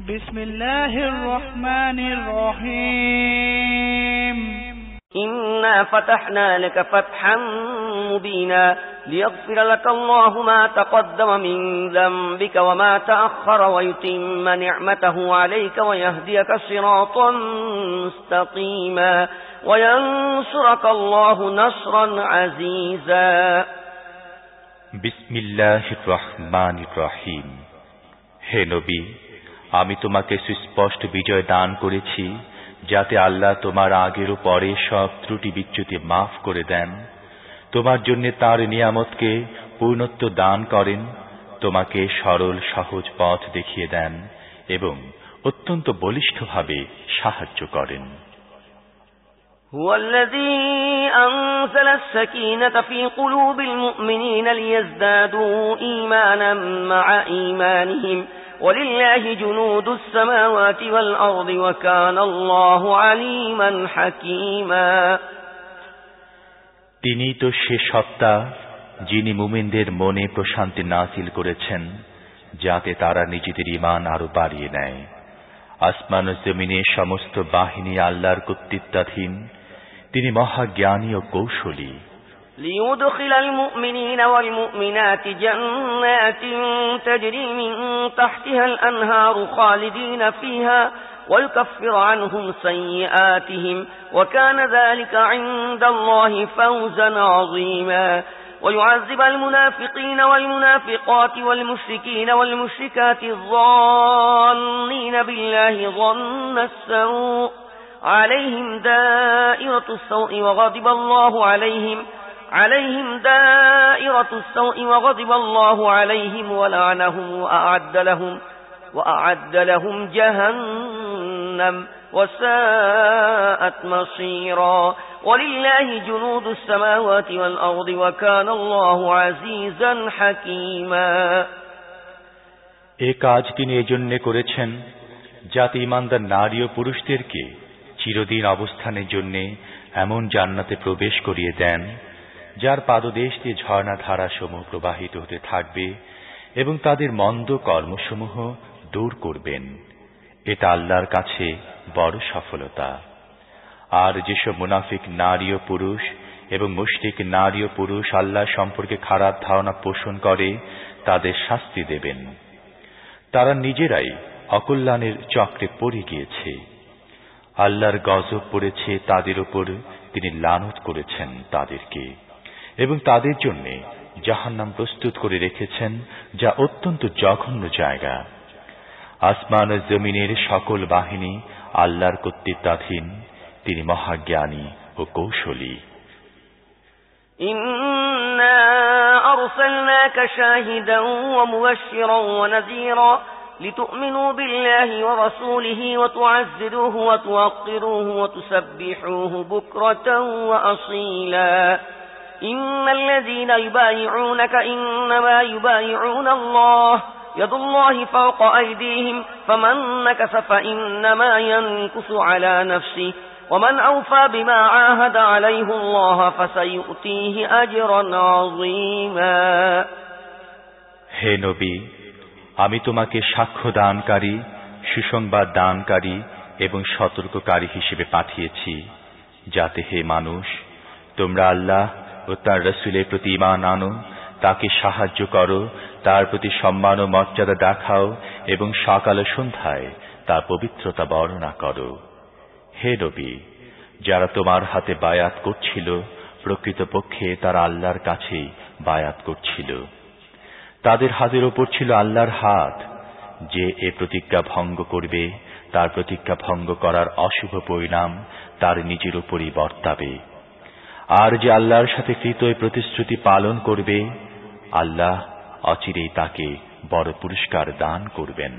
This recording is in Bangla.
بسم الله الرحمن الرحيم إنا فتحنا لك فتحا مبينا ليغفر لك الله ما تقدم من ذنبك وما تأخر ويتم نعمته عليك ويهديك صراطا مستقيما وينصرك الله نصرا عزيزا بسم الله الرحمن الرحيم হে নবী, আমি তোমাকে সুস্পষ্ট বিজয় দান করেছি যাতে আল্লাহ তোমার আগের ও পরে সব ত্রুটি বিচ্যুতি মাফ করে দেন, তোমার জন্য তার নিয়ামতকে পূর্ণত্ব দান করেন, তোমাকে সরল সহজ পথ দেখিয়ে দেন এবং অত্যন্ত বলিষ্ঠভাবে সাহায্য করেন। هو الذي أنزل السكينة في قلوب المؤمنين ليزدادوا إيمانا مع إيمانهم ولله جنود السماوات والأرض وكان الله عليما حكيما তিনি তো সে সত্তা যিনি মুমিনদের মনে প্রশান্তি নাযিল করেছেন যাতে তারা নিজেদের ঈমান আরো বাড়িয়ে নেয়। আসমান ও জমিনের সমস্ত বাহিনী আল্লাহর কর্তৃত্বাধীন, তিনি মহাজ্ঞানী ও কৌশলী। ليدخل المؤمنين والمؤمنات جنات تجري من تحتها الأنهار خالدين فيها ويكفر عنهم سيئاتهم وكان ذلك عند الله فوزا عظيما ويعذب المنافقين والمنافقات والمشركين والمشركات الظانين بالله ظن السوء عليهم دائرة السوء وغضب الله عليهم ولعنهم وأعد لهم جهنم وساءت مصيرا ولله جنود السماوات والأرض وكان الله عزيزا حكيما এই কাজ তিনি এজন্য করেছেন যাতে ঈমানদার নারী ও পুরুষদেরকে চিরদিন অবস্থানের জন্য এমন জান্নাতে প্রবেশ করিয়ে দেন যার পাদদেশ দিয়ে ঝর্ণাধারা সমূহ প্রবাহিত হতে থাকবে এবং তাদের মন্দ কর্মসমূহ দূর করবেন। এটা আল্লাহর কাছে বড় সফলতা। আর যেসব মুনাফিক নারী ও পুরুষ এবং মুশরিক নারী ও পুরুষ আল্লাহ সম্পর্কে খারাপ ধারণা পোষণ করে তাদের শাস্তি দেবেন। তারা নিজেরাই অকল্যাণের চক্রে পড়ে গিয়েছে। আল্লাহর গজব পড়েছে তাদের উপর, তিনি লানত করেছেন তাদেরকে এবং তাদের জন্য জাহান্নাম প্রস্তুত করে রেখেছেন যা অত্যন্ত জঘন্য জায়গা। আসমান ও জমিনের সকল বাহিনী আল্লাহর কর্তৃত্বাধীন, তিনি মহাজ্ঞানী ও কৌশলী। ইন্না আরসালনাকা শাহিদান ওয়া মুবাশশিরান ওয়া নাযীরা لتؤمنوا بالله ورسوله وتعزروه وتوقروه وتسبحوه بكرة وأصيلا إن الذين يبايعونك إنما يبايعون الله يد الله فوق أيديهم فمن نكث فإنما ينكث على نفسه ومن أوفى بما عاهد عليه الله فسيؤتيه أجرا عظيما হে নবী, আমি তোমাকে সাক্ষ্য দানকারী, সুসংবাদ দানকারী এবং সতর্ককারী হিসেবে পাঠিয়েছি যাতে হে মানুষ তোমরা আল্লাহ ও তার রাসূলের প্রতি ঈমান আনো, তাকে সাহায্য করো, তার প্রতি সম্মান ও মর্যাদা দেখাও এবং সকাল ও সন্ধ্যায় তার পবিত্রতা বর্ণনা করো। হে নবী, যারা তোমার হাতে বায়াত করছিল প্রকৃতপক্ষে তারা আল্লাহর কাছেই বায়াত করছিল। তাদের হাতের ওপর ছিল আল্লাহর হাত। যে এ প্রতিজ্ঞা ভঙ্গ করবে তার প্রতিজ্ঞা ভঙ্গ করার অশুভ পরিণাম তার নিজের উপরই বর্তাবে। আর যে আল্লাহর সাথে কৃত এই প্রতিশ্রুতি পালন করবে, আল্লাহ অচিরেই তাকে বড় পুরস্কার দান করবেন।